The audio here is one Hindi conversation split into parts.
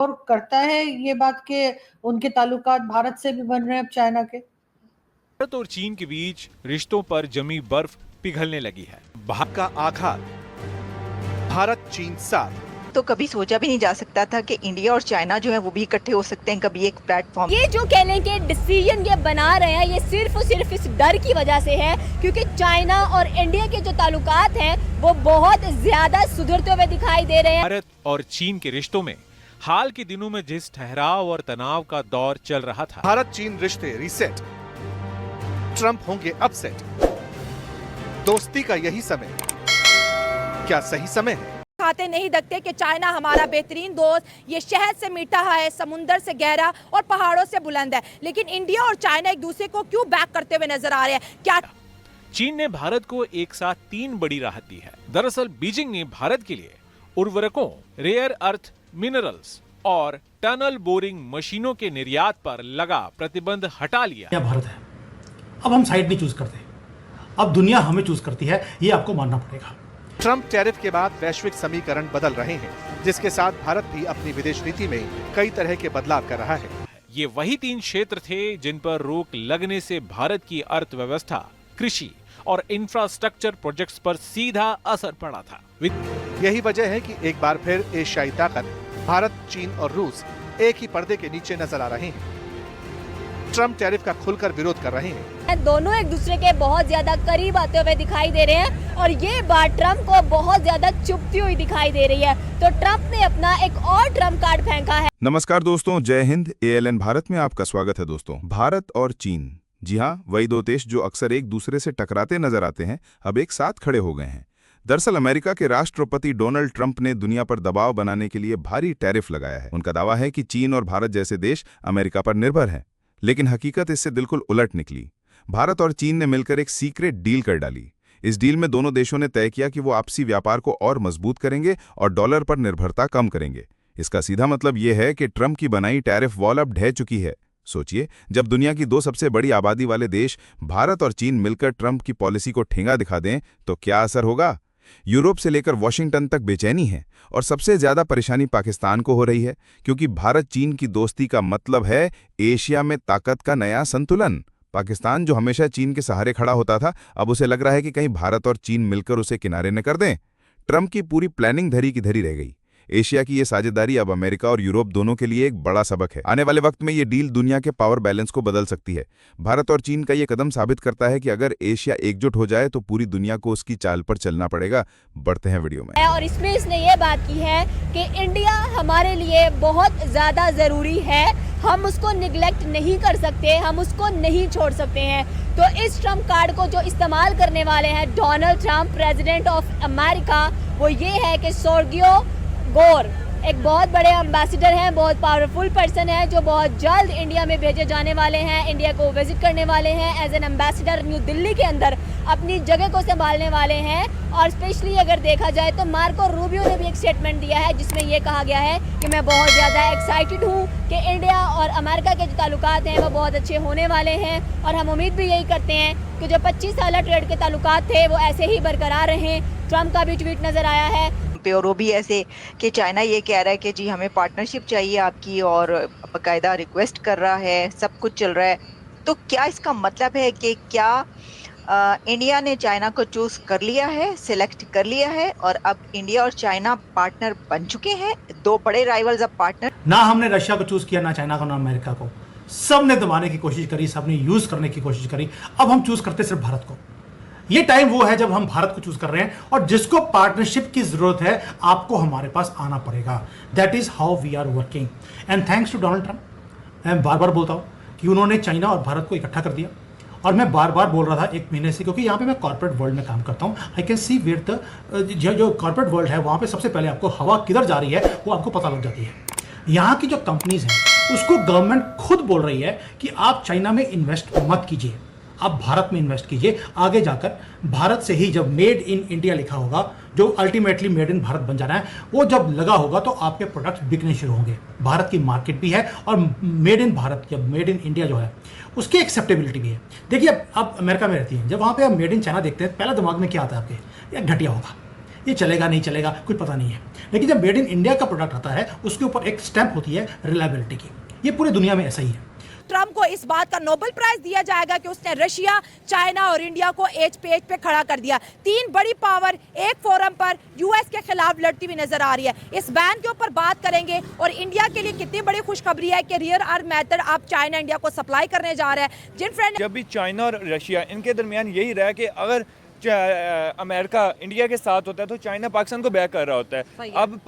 और करता है ये बात कि उनके ताल्लुकात भारत से भी बन रहे हैं अब चाइना के। भारत और चीन के बीच रिश्तों पर जमी बर्फ पिघलने लगी है। भारत का आघात, भारत चीन साथ। तो कभी सोचा भी नहीं जा सकता था कि इंडिया और चाइना जो है वो भी इकट्ठे हो सकते हैं कभी एक प्लेटफॉर्म। ये जो कहने के डिसीजन ये बना रहे हैं, ये सिर्फ और सिर्फ इस डर की वजह से है क्योंकि चाइना और इंडिया के जो ताल्लुकात हैं वो बहुत ज्यादा सुधरते हुए दिखाई दे रहे हैं। भारत और चीन के रिश्तों में हाल के दिनों में जिस ठहराव और तनाव का दौर चल रहा था, भारत चीन रिश्ते रीसेट, ट्रंप होंगे अपसेट। दोस्ती का यही समय क्या सही समय है? खाते नहीं दखते कि चाइना हमारा बेहतरीन दोस्त, ये शहद से मीठा है, समुंदर से गहरा और पहाड़ों से बुलंद है, लेकिन इंडिया और चाइना एक दूसरे को क्यों बैक करते हुए नजर आ रहे हैं? क्या चीन ने भारत को एक साथ 3 बड़ी राहत दी है। दरअसल बीजिंग ने भारत के लिए उर्वरकों, रेयर अर्थ मिनरल्स और टनल बोरिंग मशीनों के निर्यात पर लगा प्रतिबंध हटा लिया। भारत है, अब हम साइड नहीं चूज करते, अब दुनिया हमें चूज करती है, ये आपको मानना पड़ेगा। ट्रंप टैरिफ के बाद वैश्विक समीकरण बदल रहे हैं, जिसके साथ भारत भी अपनी विदेश नीति में कई तरह के बदलाव कर रहा है। ये वही 3 क्षेत्र थे जिन पर रोक लगने से भारत की अर्थव्यवस्था, कृषि और इंफ्रास्ट्रक्चर प्रोजेक्ट्स पर सीधा असर पड़ा था। यही वजह है कि एक बार फिर एशियाई ताकत भारत, चीन और रूस एक ही पर्दे के नीचे नजर आ रहे हैं। ट्रंप टैरिफ का खुलकर विरोध कर रहे हैं। दोनों एक दूसरे के बहुत ज्यादा करीब आते हुए दिखाई दे रहे हैं और ये बात ट्रंप को बहुत ज्यादा चुभती हुई दिखाई दे रही है। तो ट्रंप ने अपना एक और ट्रंप कार्ड फेंका है। नमस्कार दोस्तों, जय हिंद। ALN भारत में आपका स्वागत है। दोस्तों, भारत और चीन, जी हाँ, वही 2 देश जो अक्सर एक दूसरे से टकराते नजर आते हैं, अब एक साथ खड़े हो गए हैं। दरअसल अमेरिका के राष्ट्रपति डोनाल्ड ट्रंप ने दुनिया पर दबाव बनाने के लिए भारी टैरिफ लगाया है। उनका दावा है कि चीन और भारत जैसे देश अमेरिका पर निर्भर हैं, लेकिन हकीकत इससे बिल्कुल उलट निकली। भारत और चीन ने मिलकर एक सीक्रेट डील कर डाली। इस डील में दोनों देशों ने तय किया कि वो आपसी व्यापार को और मजबूत करेंगे और डॉलर पर निर्भरता कम करेंगे। इसका सीधा मतलब यह है कि ट्रंप की बनाई टैरिफ वॉल अब ढह चुकी है। सोचिए, जब दुनिया की 2 सबसे बड़ी आबादी वाले देश भारत और चीन मिलकर ट्रंप की पॉलिसी को ठेंगा दिखा दें तो क्या असर होगा। यूरोप से लेकर वॉशिंगटन तक बेचैनी है और सबसे ज्यादा परेशानी पाकिस्तान को हो रही है, क्योंकि भारत चीन की दोस्ती का मतलब है एशिया में ताकत का नया संतुलन। पाकिस्तान जो हमेशा चीन के सहारे खड़ा होता था, अब उसे लग रहा है कि कहीं भारत और चीन मिलकर उसे किनारे न कर दें। ट्रंप की पूरी प्लानिंग धरी की धरी रह गई। एशिया की ये साझेदारी अब अमेरिका और यूरोप दोनों के लिए एक बड़ा सबक है। आने वाले वक्त में ये डील दुनिया के पावर बैलेंस को बदल सकती है। भारत और चीन का ये कदम साबित करता है कि अगर एशिया एकजुट हो जाए तो पूरी दुनिया को उसकी चाल पर चलना पड़ेगा। बढ़ते हैं वीडियो में। और इसमें इसने ये बात की है कि इंडिया हमारे लिए बहुत ज्यादा जरूरी है, हम उसको निगलेक्ट नहीं कर सकते, हम उसको नहीं छोड़ सकते हैं। तो इस ट्रंप कार्ड को जो इस्तेमाल करने वाले हैं Donald Trump, president of America, वो ये है कि सर्गियो गोर एक बहुत बड़े एम्बेसडर हैं, बहुत पावरफुल पर्सन है जो बहुत जल्द इंडिया में भेजे जाने वाले हैं, इंडिया को विजिट करने वाले हैं as an ambassador New Delhi के अंदर अपनी जगह को संभालने वाले हैं। और स्पेशली अगर देखा जाए तो मार्को रूबियो ने भी एक स्टेटमेंट दिया है जिसमें ये कहा गया है कि मैं बहुत ज़्यादा एक्साइटेड हूँ कि इंडिया और अमेरिका के जो ताल्लुकात हैं वो बहुत अच्छे होने वाले हैं और हम उम्मीद भी यही करते हैं कि जो 25 साल ट्रेड के ताल्लुकात थे वो ऐसे ही बरकरार रहें। ट्रंप का भी ट्वीट नज़र आया है पे और वो भी ऐसे कि चाइना ये कह रहा है कि जी हमें पार्टनरशिप चाहिए आपकी और बाकायदा रिक्वेस्ट कर रहा है, सब कुछ चल रहा है। तो क्या इसका मतलब है कि क्या इंडिया ने चाइना को चूज कर लिया है, सिलेक्ट कर लिया है और अब इंडिया और चाइना पार्टनर बन चुके हैं, 2 बड़े राइवल्स अब पार्टनर? ना हमने रशिया को चूज किया, ना चाइना को, ना अमेरिका को। सबने दबाने की कोशिश करी, सबने यूज करने की कोशिश करी। अब हम चूज करते सिर्फ भारत को। ये टाइम वो है जब हम भारत को चूज कर रहे हैं और जिसको पार्टनरशिप की जरूरत है आपको हमारे पास आना पड़ेगा। That is how we are working and thanks to Donald Trump. मैं बार बार बोलता हूं कि उन्होंने चाइना और भारत को इकट्ठा कर दिया और मैं बार बार बोल रहा था 1 महीने से, क्योंकि यहाँ पे मैं कॉर्पोरेट वर्ल्ड में काम करता हूँ। I can see where the जो कॉर्पोरेट वर्ल्ड है वहाँ पे सबसे पहले आपको हवा किधर जा रही है वो आपको पता लग जाती है। यहाँ की जो कंपनीज हैं उसको गवर्नमेंट खुद बोल रही है कि आप चाइना में इन्वेस्ट मत कीजिए, आप भारत में इन्वेस्ट कीजिए। आगे जाकर भारत से ही जब मेड इन इंडिया लिखा होगा, जो अल्टीमेटली मेड इन भारत बन जाना है, वो जब लगा होगा तो आपके प्रोडक्ट्स बिकने शुरू होंगे। भारत की मार्केट भी है और मेड इन भारत या मेड इन इंडिया जो है उसकी एक्सेप्टेबिलिटी भी है। देखिए, आप अमेरिका में रहती हैं, जब वहाँ पे आप मेड इन चाइना देखते हैं पहला दिमाग में क्या आता है आपके? या घटिया होगा, ये चलेगा नहीं चलेगा कुछ पता नहीं है, लेकिन जब मेड इन इंडिया का प्रोडक्ट आता है उसके ऊपर एक स्टैंप होती है रिलायबिलिटी की। ये पूरी दुनिया में ऐसा ही है। ट्रम्प को इस बात का नोबेल प्राइज दिया जाएगा कि उसने रशिया, चाइना और इंडिया को एज पे एज पे खड़ा कर दिया। तीन बड़ी पावर एक फोरम पर यूएस के खिलाफ लड़ती हुई नजर आ रही है। इस बैन के ऊपर बात करेंगे और इंडिया के लिए कितनी बड़ी खुशखबरी है कि रियर अर्थ मेथड आप चाइना इंडिया को सप्लाई करने जा रहे हैं। जिन फ्रेंड जब भी चाइना और रशिया इनके दरमियान यही रहा कि अगर अमेरिका इंडिया के साथ होता है तो चाइना पाकिस्तान को बैक कर रहा होता है। अब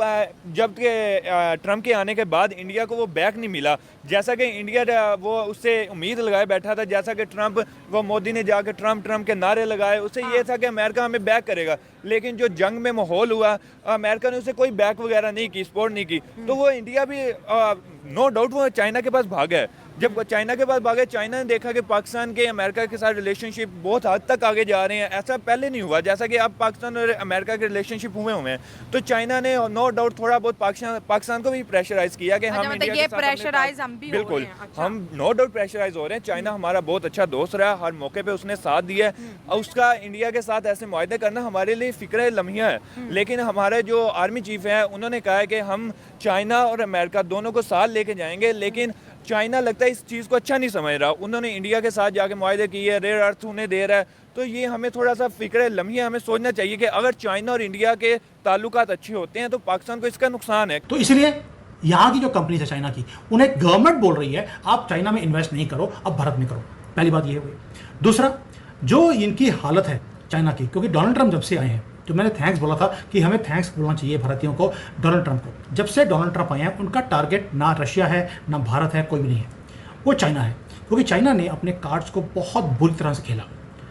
जब के ट्रम्प के आने के बाद इंडिया को वो बैक नहीं मिला, जैसा कि इंडिया वो उससे उम्मीद लगाए बैठा था, जैसा कि ट्रम्प वो मोदी ने जाकर ट्रम्प के नारे लगाए, उससे ये था कि अमेरिका हमें बैक करेगा। लेकिन जो जंग में माहौल हुआ, अमेरिका ने उसे कोई बैक वगैरह नहीं की, सपोर्ट नहीं की, तो वो इंडिया भी नो डाउट वो चाइना के पास भागा है। जब चाइना के पास भागे, चाइना ने देखा कि पाकिस्तान के अमेरिका के साथ रिलेशनशिप बहुत हद तक आगे जा रहे हैं, ऐसा पहले नहीं हुआ जैसा कि अब पाकिस्तान और अमेरिका के रिलेशनशिप हुए हैं। तो चाइना ने नो डाउट थोड़ा बहुत पाकिस्तान को भी प्रेशराइज किया कि हम इंडिया के साथ प्रेशराइज हम भी बिल्कुल हम नो डाउट प्रेशराइज हो रहे हैं। चाइना हमारा बहुत अच्छा दोस्त रहा, हर मौके पे उसने साथ दिया है, और उसका इंडिया के साथ ऐसे मुआहदे करना हमारे लिए फिक्र लम्हिया है। लेकिन हमारे जो आर्मी चीफ हैं उन्होंने कहा है कि हम चाइना और अमेरिका दोनों को साथ लेके जाएंगे, लेकिन चाइना लगता है इस चीज़ को अच्छा नहीं समझ रहा। उन्होंने इंडिया के साथ जाके मुआहदे किए, रेयर अर्थ उन्हें दे रहा है, तो ये हमें थोड़ा सा फिक्र लम्हिया हमें सोचना चाहिए कि अगर चाइना और इंडिया के ताल्लुकात अच्छे होते हैं तो पाकिस्तान को इसका नुकसान है। तो इसलिए यहाँ की जो कंपनी है चाइना की, उन्हें गवर्नमेंट बोल रही है आप चाइना में इन्वेस्ट नहीं करो, अब भारत में करो। पहली बात ये हुई। दूसरा, जो इनकी हालत है चाइना की, क्योंकि डोनाल्ड ट्रम्प जब से आए हैं, तो मैंने थैंक्स बोला था कि हमें थैंक्स बोलना चाहिए भारतीयों को डोनाल्ड ट्रम्प को। जब से डोनाल्ड ट्रम्प आए हैं उनका टारगेट ना रशिया है ना भारत है, कोई भी नहीं है, वो चाइना है। क्योंकि चाइना ने अपने कार्ड्स को बहुत बुरी तरह से खेला।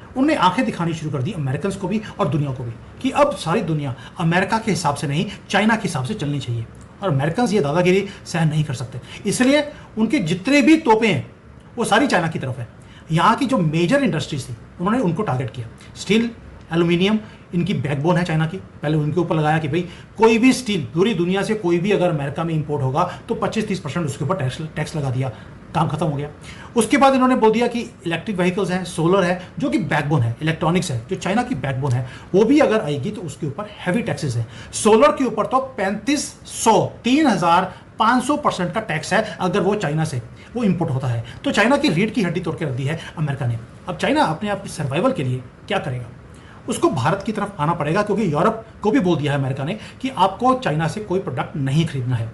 उन्होंने आंखें दिखानी शुरू कर दी अमेरिकन को भी और दुनिया को भी कि अब सारी दुनिया अमेरिका के हिसाब से नहीं चाइना के हिसाब से चलनी चाहिए, और अमेरिकन ये दादागिरी सहन नहीं कर सकते। इसलिए उनके जितने भी तोपे हैं वो सारी चाइना की तरफ है। यहाँ की जो मेजर इंडस्ट्रीज थी उन्होंने उनको टारगेट किया। स्टील, एल्यूमिनियम इनकी बैकबोन है चाइना की। पहले उनके ऊपर लगाया कि भाई कोई भी स्टील पूरी दुनिया से कोई भी अगर अमेरिका में इंपोर्ट होगा तो 25-30% उसके ऊपर टैक्स लगा दिया, काम खत्म हो गया। उसके बाद इन्होंने बोल दिया कि इलेक्ट्रिक व्हीकल्स हैं, सोलर है, जो कि बैकबोन है, इलेक्ट्रॉनिक्स है, जो चाइना की बैकबोन है, वो भी अगर आएगी तो उसके ऊपर हैवी टैक्सेस है। सोलर के ऊपर तो 3,500% का टैक्स है अगर वो चाइना से वो इंपोर्ट होता है। तो चाइना की रीढ़ की हड्डी तोड़ के रख दी है अमेरिका ने। अब चाइना अपने आप की सर्वाइवल के लिए क्या करेगा? उसको भारत की तरफ आना पड़ेगा, क्योंकि यूरोप को भी बोल दिया है अमेरिका ने कि आपको चाइना से कोई प्रोडक्ट नहीं खरीदना है।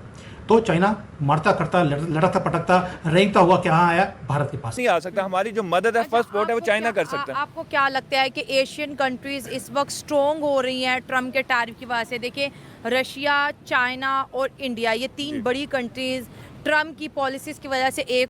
तो चाइना मरता करता, लड़ता पटकता, रेंगता हुआ क्या आया भारत के पास नहीं आ सकता। हमारी जो मदद है फर्स्ट पोर्ट है वो चाइना कर सकता है। आपको क्या लगता है कि एशियन कंट्रीज इस वक्त स्ट्रॉन्ग हो रही हैं ट्रम्प के टैरिफ की वजह से? देखिए, रशिया, चाइना और इंडिया, ये तीन बड़ी कंट्रीज ट्रम्प की पॉलिसीज की वजह से एक